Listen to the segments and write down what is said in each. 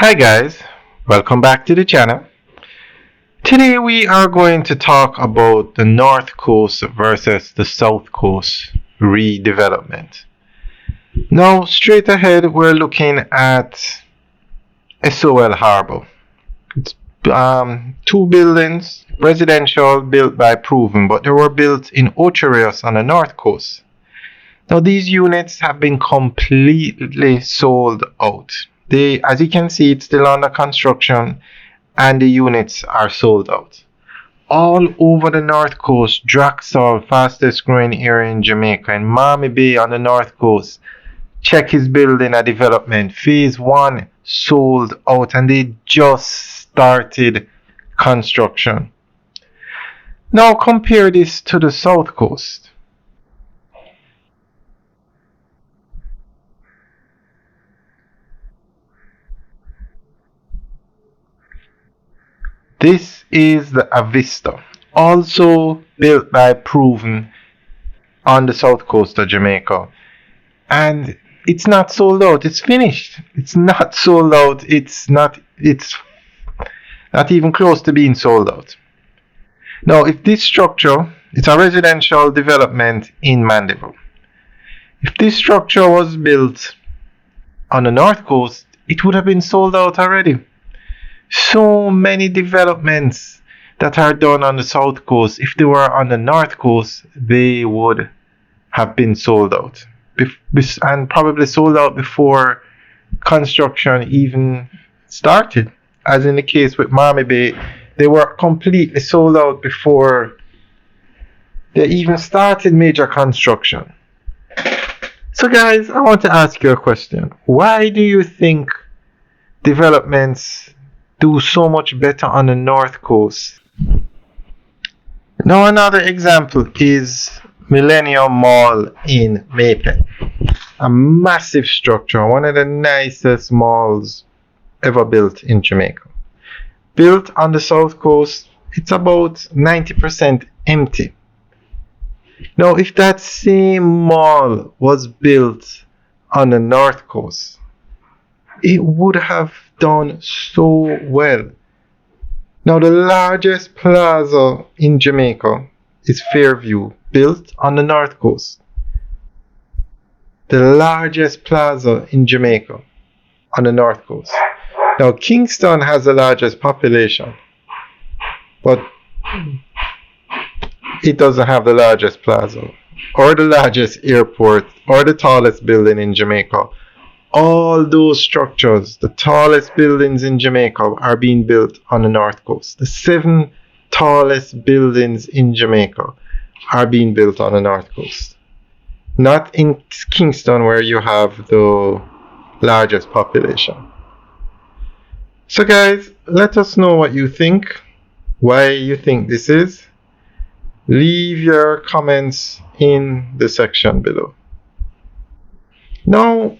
Hi guys, welcome back to the channel. Today we are going to talk about the North Coast versus the South Coast redevelopment. Now straight ahead we're looking at SOL Harbour. It's two buildings, residential built by Proven, but they were built in Ocho Rios on the North Coast. Now these units have been completely sold out. As you can see, it's still under construction and the units are sold out. All over the North Coast, Draxall, fastest growing area in Jamaica, and Miami Bay on the North Coast, Check is building a development. Phase 1 sold out and they just started construction. Now compare this to the South Coast. This is the Avista, also built by Proven on the south coast of Jamaica. And it's not sold out, it's finished. It's not sold out, it's not even close to being sold out. Now, if this structure, it's a residential development in Mandeville. If this structure was built on the north coast, it would have been sold out already. So many developments that are done on the south coast, if they were on the north coast, they would have been sold out, and probably sold out before construction even started. As in the case with Miami Bay, they were completely sold out before they even started major construction. So guys, I want to ask you a question. Why do you think developments do so much better on the north coast? Now another example is Millennium Mall in Maypen. A massive structure, one of the nicest malls ever built in Jamaica. Built on the south coast, it's about 90% empty. Now if that same mall was built on the north coast, it would have done so well. Now the largest plaza in Jamaica is Fairview, built on the north coast. The largest plaza in Jamaica on the north coast. Now Kingston has the largest population, but it doesn't have the largest plaza or the largest airport or the tallest building in Jamaica. All those structures, the tallest buildings in Jamaica, are being built on the north coast. The 7 tallest buildings in Jamaica are being built on the north coast. Not in Kingston, where you have the largest population. So guys, let us know what you think, why you think this is. Leave your comments in the section below. Now,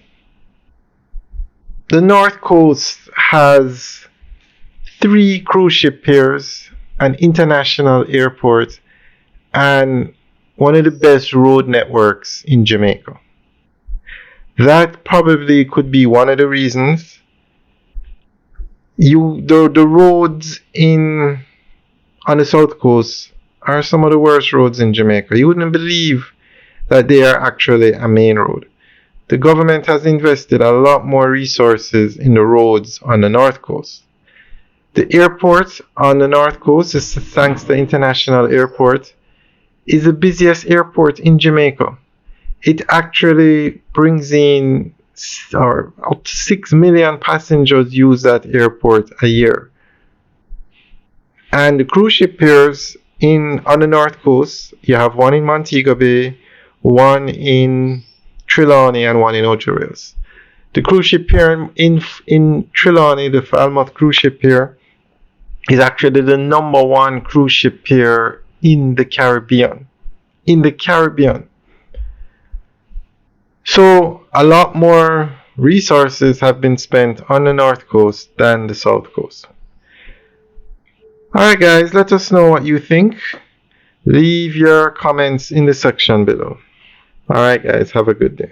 the North Coast has 3 cruise ship piers, an international airport, and one of the best road networks in Jamaica. That probably could be one of the reasons. The roads on the south coast are some of the worst roads in Jamaica. You wouldn't believe that they are actually a main road. The government has invested a lot more resources in the roads on the north coast. The airport on the north coast, thanks to the international airport, is the busiest airport in Jamaica. It actually brings in up to 6 million passengers use that airport a year. And the cruise ship piers on the north coast, you have one in Montego Bay, one in Trelawney, and one in Ocho Rios. The cruise ship pier in Trelawney, the Falmouth cruise ship pier, is actually the #1 cruise ship pier in the Caribbean. So a lot more resources have been spent on the north coast than the south coast. Alright guys, let us know what you think. Leave your comments in the section below. Alright guys, have a good day.